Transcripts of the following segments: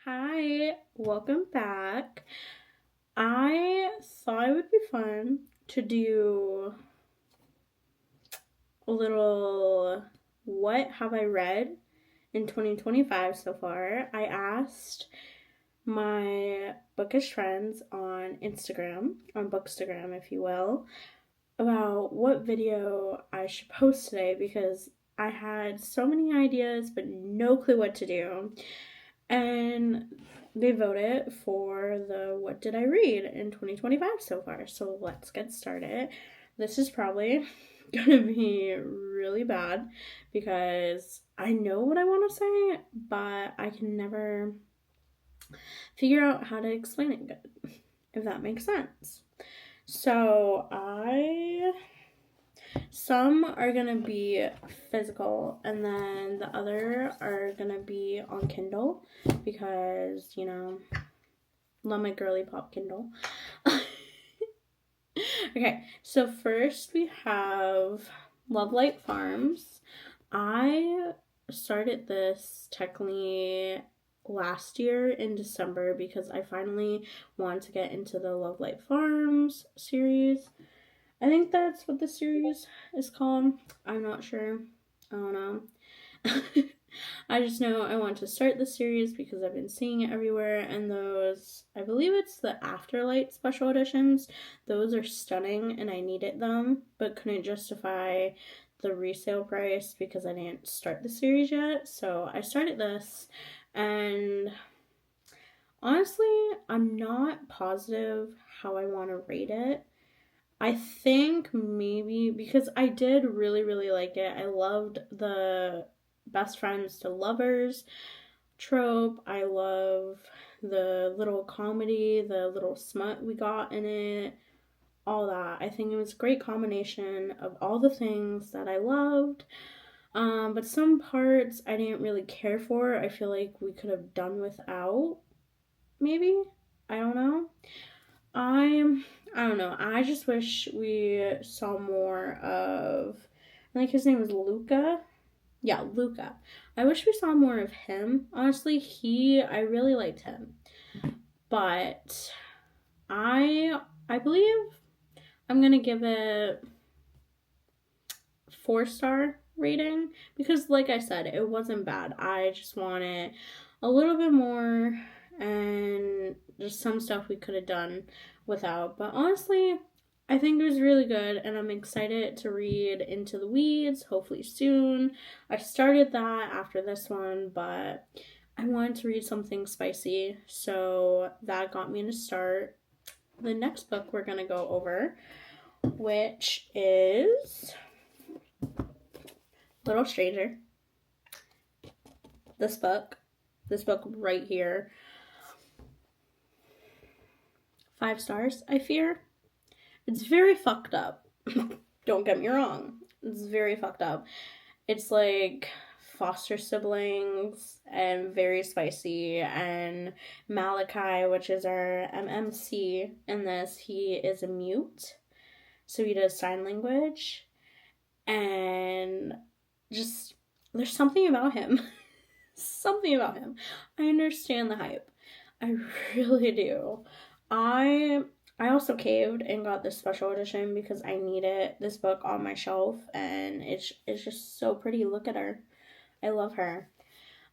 Hi, welcome back. I thought it would be fun to do a little what have I read in 2025 so far. I asked my bookish friends on Instagram, on Bookstagram, if you will, about what video I should post today because I had so many ideas but no clue what to do. And they voted for the what did I read in 2025 so far. So let's get started. This is probably going to be really bad because I know what I want to say, but I can never figure out how to explain it good, if that makes sense. So some are gonna be physical, and then the other are gonna be on Kindle because, love my girly pop Kindle. Okay, so first we have Lovelight Farms. I started this technically last year in December because I finally wanted to get into the Lovelight Farms series. I think that's what the series is called. I'm not sure. I don't know. I just know I want to start the series because I've been seeing it everywhere, and those, I believe it's the Afterlight special editions, those are stunning and I needed them, but couldn't justify the resale price because I didn't start the series yet. So I started this, and honestly, I'm not positive how I want to rate it. I think maybe because I did really, really like it. I loved the best friends to lovers trope. I love the little comedy, the little smut we got in it, all that. I think it was a great combination of all the things that I loved. But some parts I didn't really care for. I feel like we could have done without, maybe. I don't know. I don't know. I just wish we saw more of, I think his name was Luca. Yeah, Luca. I wish we saw more of him. Honestly, I really liked him. But I believe I'm going to give it 4-star rating because like I said, it wasn't bad. I just wanted a little bit more and just some stuff we could have done without. But honestly, I think it was really good and I'm excited to read Into the Weeds hopefully soon. I started that after this one, but I wanted to read something spicy, so that got me to start the next book we're going to go over, which is Little Stranger. This book right here. 5 stars, I fear. It's very fucked up. Don't get me wrong. It's very fucked up. It's like foster siblings and very spicy. And Malachi, which is our MMC in this, he is a mute. So he does sign language. And just, there's something about him. Something about him. I understand the hype. I really do. I also caved and got this special edition because I needed this book on my shelf and it's just so pretty. Look at her. I love her.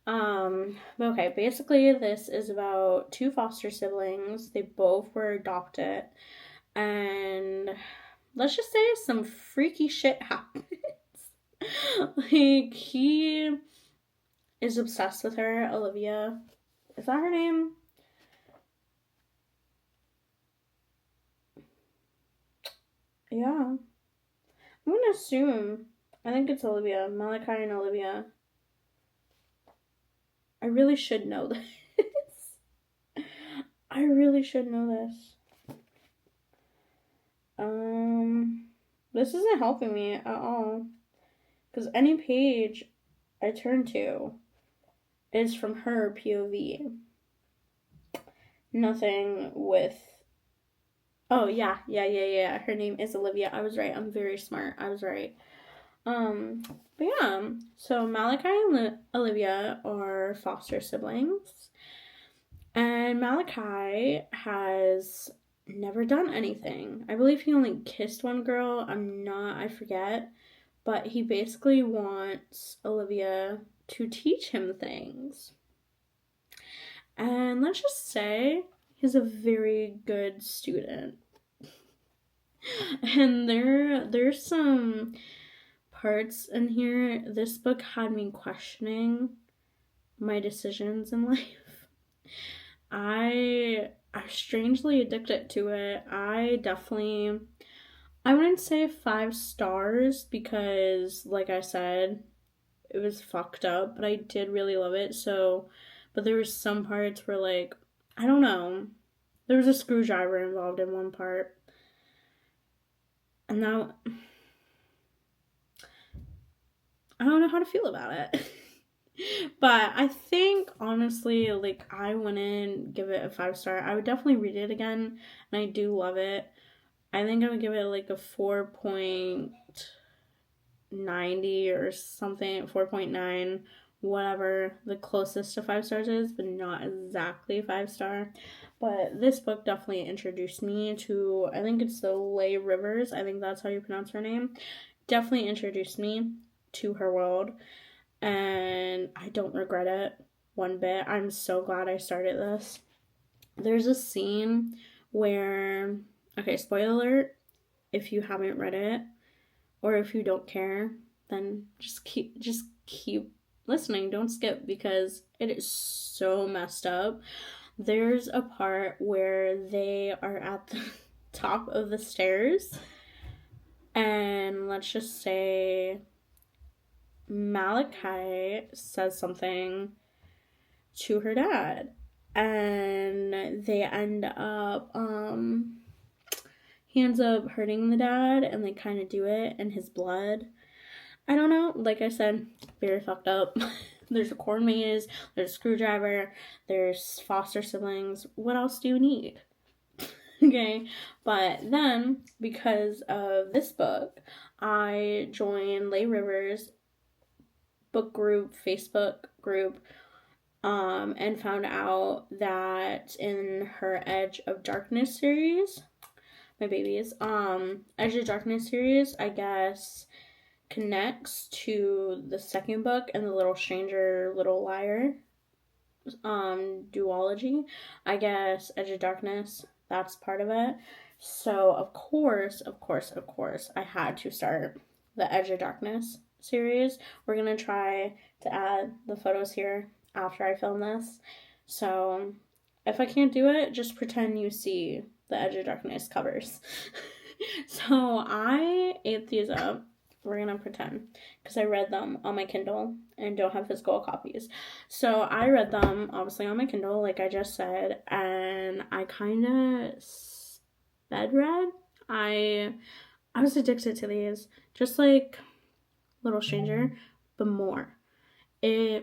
But okay, basically this is about 2 foster siblings. They both were adopted and let's just say some freaky shit happens. Like he is obsessed with her, Olivia. Is that her name? Yeah. I'm gonna assume. I think it's Olivia. Malachi and Olivia. I really should know this. I really should know this. This isn't helping me at all. Because any page I turn to is from her POV. Nothing with. Oh, yeah. Her name is Olivia. I was right. I'm very smart. I was right. But yeah. So Malachi and Olivia are foster siblings. And Malachi has never done anything. I believe he only kissed one girl. I forget. But he basically wants Olivia to teach him things. And let's just say he's a very good student. And there's some parts in here. This book had me questioning my decisions in life. I'm strangely addicted to it. I wouldn't say 5 stars because, like I said, it was fucked up, but I did really love it. So, but there was some parts where, like, I don't know, there was a screwdriver involved in one part. And now, I don't know how to feel about it. But I think, honestly, like, I wouldn't give it a 5 star. I would definitely read it again, and I do love it. I think I would give it, like, a 4.90 or something, 4.9, whatever the closest to 5 stars is, but not exactly 5 star. But this book definitely introduced me to, I think it's the Leigh Rivers, I think that's how you pronounce her name, definitely introduced me to her world, and I don't regret it one bit. I'm so glad I started this. There's a scene where, okay, spoiler alert, if you haven't read it, or if you don't care, then just keep listening. Don't skip because it is so messed up. There's a part where they are at the top of the stairs, and let's just say Malachi says something to her dad, and they end up he ends up hurting the dad, and they kind of do it in his blood. I don't know, like I said, very fucked up. There's a corn maze, there's a screwdriver, there's foster siblings. What else do you need? Okay, but then because of this book, I joined Leigh Rivers book group, Facebook group, and found out that in her Edge of Darkness series, my babies, Edge of Darkness series, I guess, connects to the second book and the Little Stranger, Little Liar duology. I guess Edge of Darkness, that's part of it. So of course, I had to start the Edge of Darkness series. We're gonna try to add the photos here after I film this. So if I can't do it, just pretend you see the Edge of Darkness covers. So I ate these up. We're gonna pretend because I read them on my Kindle and don't have physical copies. So I read them obviously on my Kindle, like I just said, and I kind of sped read. I was addicted to these, just like Little Stranger, but more. I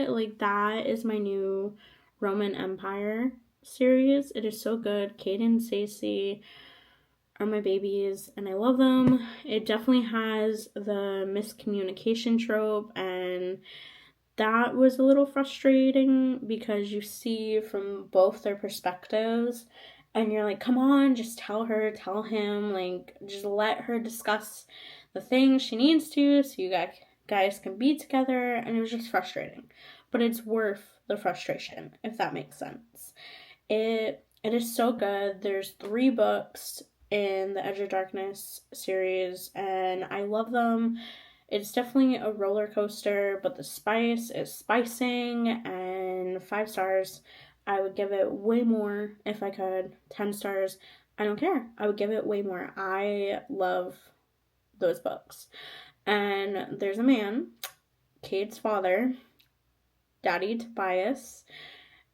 like that is my new Roman Empire series. It is so good. Kate and Stacey are my babies, and I love them. It definitely has the miscommunication trope, and that was a little frustrating because you see from both their perspectives, and you're like, come on, just tell her, tell him, like, just let her discuss the things she needs to so you guys can be together. And it was just frustrating, but it's worth the frustration, if that makes sense. It is so good. There's 3 books in the Edge of Darkness series, and I love them. It's definitely a roller coaster, but the spice is spicing, and 5 stars. I would give it way more if I could. 10 stars. I don't care. I would give it way more. I love those books. And there's a man, Kate's father, Daddy Tobias.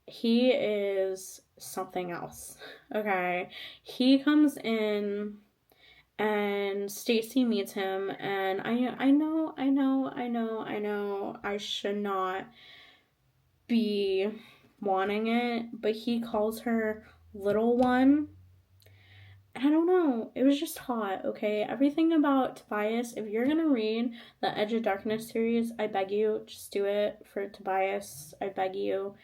He is something else. Okay. He comes in and Stacey meets him, and I know I should not be wanting it, but he calls her little one. I don't know. It was just hot, okay? Everything about Tobias, if you're gonna read the Edge of Darkness series, I beg you, just do it for Tobias. I beg you.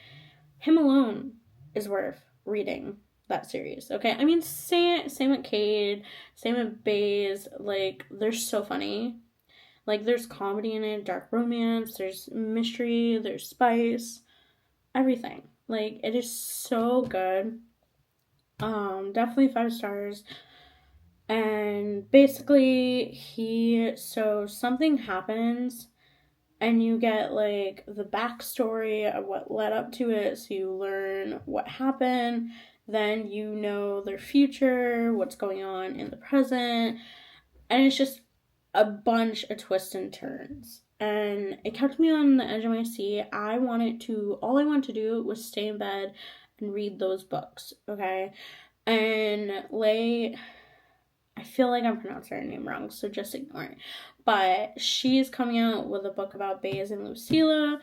him alone is worth reading that series. Okay, I mean, same with Cade, same with Baze. Like, they're so funny. Like, there's comedy in it, dark romance, there's mystery, there's spice, everything. Like, it is so good. Definitely 5 stars. And basically, so something happens, and you get like the backstory of what led up to it, so you learn what happened, then you know their future, what's going on in the present, and it's just a bunch of twists and turns. And it kept me on the edge of my seat. All I wanted to do was stay in bed and read those books, okay? And I feel like I'm pronouncing her name wrong, so just ignore it. But she's coming out with a book about Baze and Lucilla.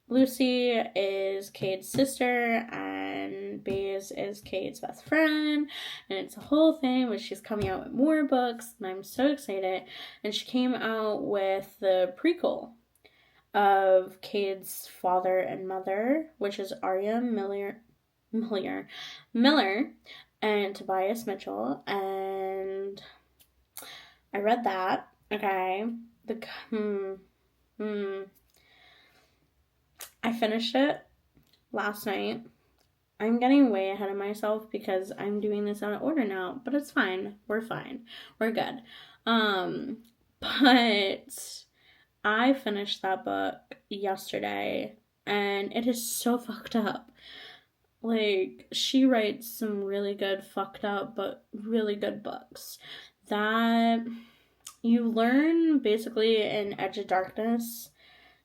Lucy is Cade's sister, and Baze is Cade's best friend, and it's a whole thing, but she's coming out with more books, and I'm so excited. And she came out with the prequel of Cade's father and mother, which is Arya Miller and Tobias Mitchell, and I read that. Okay, I finished it last night. I'm getting way ahead of myself because I'm doing this out of order now, but it's fine. We're fine. We're good. But I finished that book yesterday, and it is so fucked up. Like, she writes some really good fucked up but really good books that you learn basically in Edge of Darkness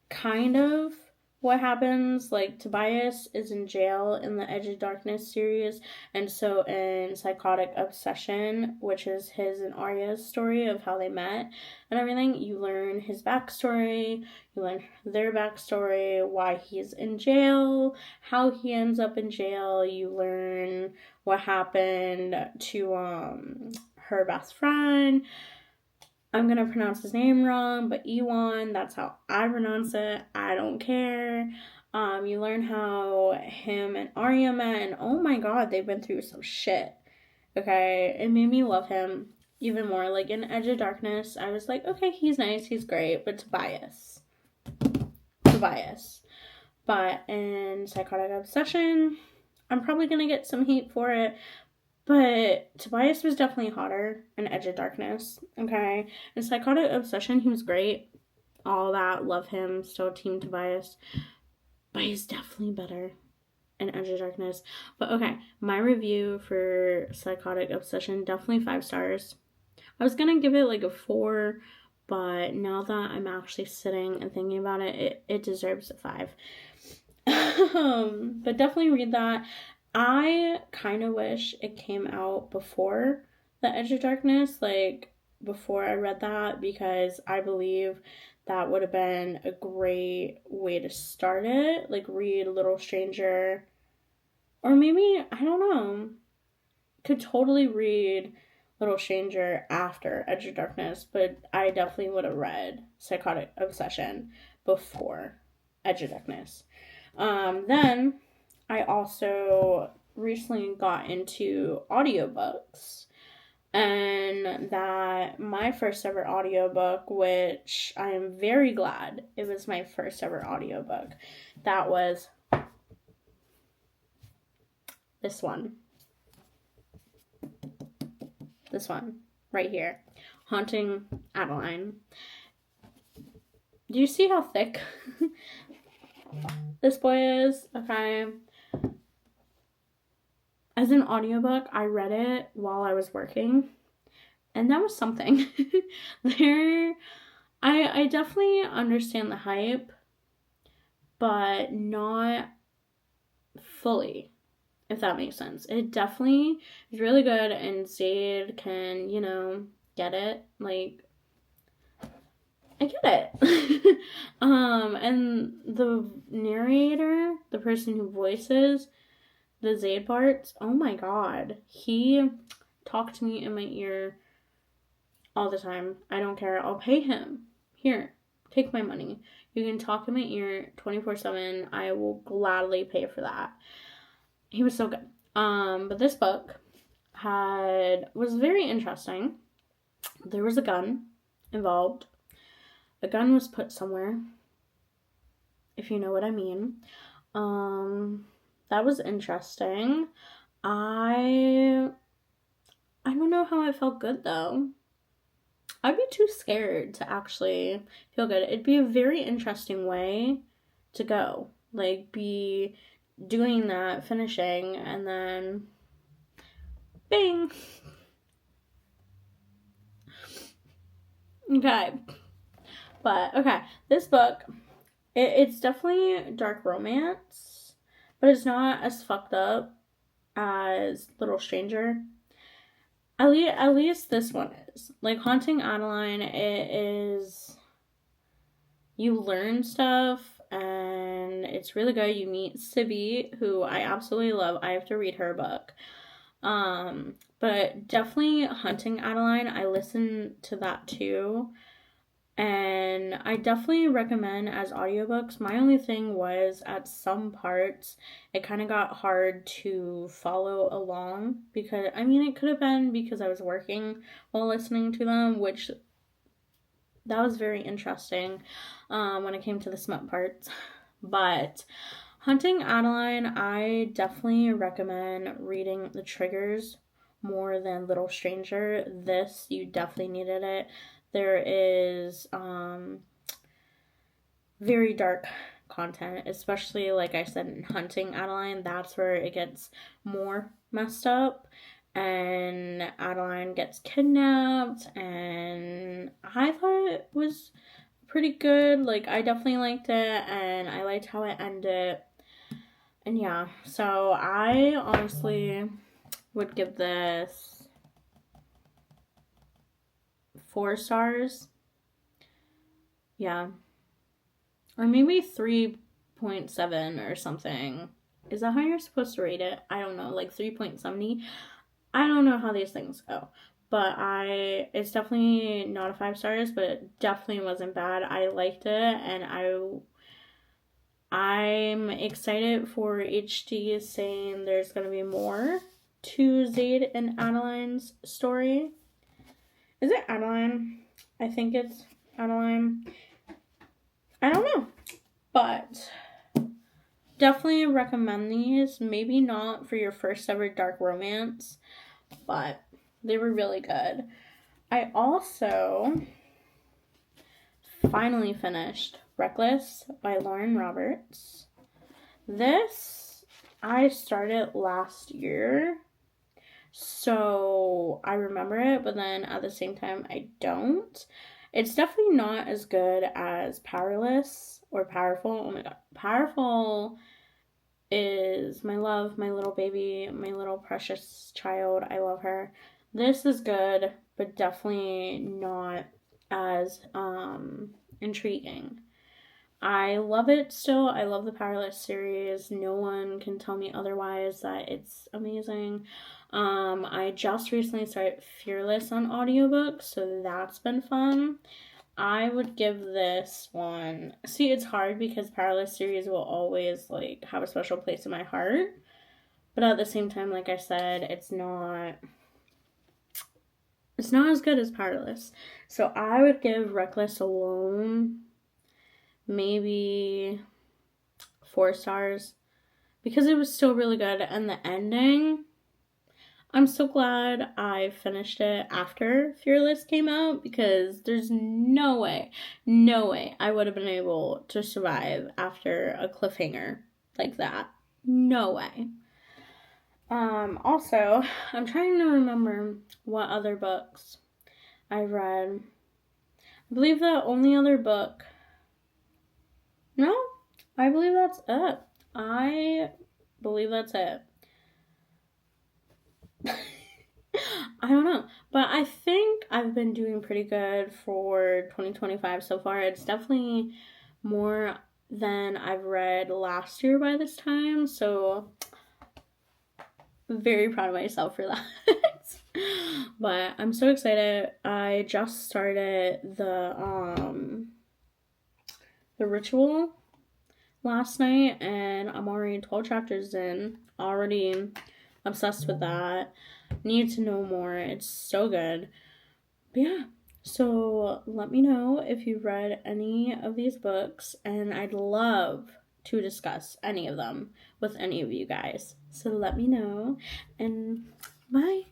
kind of what happens. Like, Tobias is in jail in the Edge of Darkness series, and so in Psychotic Obsession, which is his and Arya's story of how they met and everything, you learn his backstory, you learn their backstory, why he's in jail, how he ends up in jail, you learn what happened to her best friend. I'm gonna pronounce his name wrong, but Ewan, that's how I pronounce it. I don't care. You learn how him and Arya met, and oh my god, they've been through some shit. Okay, it made me love him even more. Like, in Edge of Darkness, I was like, okay, he's nice, he's great, but Tobias. But in Psychotic Obsession, I'm probably gonna get some heat for it. But Tobias was definitely hotter in Edge of Darkness, okay? In Psychotic Obsession, he was great. All that, love him, still team Tobias. But he's definitely better in Edge of Darkness. But okay, my review for Psychotic Obsession, definitely 5 stars. I was gonna give it like a 4, but now that I'm actually sitting and thinking about it, it deserves a 5. But definitely read that. I kind of wish it came out before the Edge of Darkness, like before I read that, because I believe that would have been a great way to start it. Like, read Little Stranger, or maybe, I don't know, could totally read Little Stranger after Edge of Darkness, but I definitely would have read Psychotic Obsession before Edge of Darkness. Then I also recently got into audiobooks, and that my first ever audiobook, which I am very glad it was my first ever audiobook, that was this one right here, Haunting Adeline. Do you see how thick this boy is? Okay. As an audiobook, I read it while I was working, and that was something. I definitely understand the hype, but not fully, if that makes sense. It definitely is really good, and Zaid can, get it. Like, I get it. And the narrator, the person who voices the Zaid parts, oh my god, he talked to me in my ear all the time. I don't care. I'll pay him. Here, take my money. You can talk in my ear 24/7. I will gladly pay for that. He was so good. But this book was very interesting. There was a gun involved. A gun was put somewhere, if you know what I mean. That was interesting. I don't know how I felt good though. I'd be too scared to actually feel good. It'd be a very interesting way to go. Like, be doing that, finishing, and then bing. Okay. But, okay, this book, it's definitely dark romance, but it's not as fucked up as Little Stranger. At least this one is. Like, Haunting Adeline, it is, you learn stuff, and it's really good. You meet Sibby, who I absolutely love. I have to read her book. But definitely Haunting Adeline, I listened to that too. And I definitely recommend as audiobooks. My only thing was at some parts it kind of got hard to follow along because it could have been because I was working while listening to them, which that was very interesting when it came to the smut parts. But Haunting Adeline, I definitely recommend reading the triggers more than Little Stranger. This, you definitely needed it. There is very dark content, especially like I said in Haunting Adeline. That's where it gets more messed up, and Adeline gets kidnapped, and I thought it was pretty good. Like, I definitely liked it, and I liked how it ended. And yeah, so I honestly would give this 4 stars. Yeah. Or maybe 3.7 or something. Is that how you're supposed to rate it? I don't know, like 3.70. I don't know how these things go. But it's definitely not a 5 stars, but it definitely wasn't bad. I liked it, and I'm excited for HD saying there's going to be more to Zade and Adeline's story. Is it Adeline? I think it's Adeline. I don't know. But definitely recommend these. Maybe not for your first ever dark romance, but they were really good. I also finally finished Reckless by Lauren Roberts. This I started last year, so I remember it, but then at the same time I don't. It's definitely not as good as Powerless or Powerful. Oh my god. Powerful is my love, my little baby, my little precious child. I love her. This is good, but definitely not as intriguing. I love it still. I love the Powerless series. No one can tell me otherwise that it's amazing. I just recently started Fearless on audiobook, so that's been fun. I would give this one... See, it's hard because Powerless series will always, like, have a special place in my heart. But at the same time, like I said, it's not as good as Powerless. So I would give Reckless alone maybe 4 stars because it was still really good. And the ending, I'm so glad I finished it after Fearless came out because there's no way I would have been able to survive after a cliffhanger like that. No way. Also, I'm trying to remember what other books I read. I believe the only other book... No, I believe that's it. I don't know, but I think I've been doing pretty good for 2025 so far. It's definitely more than I've read last year by this time, so I'm very proud of myself for that. But I'm so excited. I just started the The Ritual last night, and I'm already 12 chapters in. Already obsessed with that. Need to know more. It's so good. But yeah, so let me know if you've read any of these books, and I'd love to discuss any of them with any of you guys. So let me know, and bye.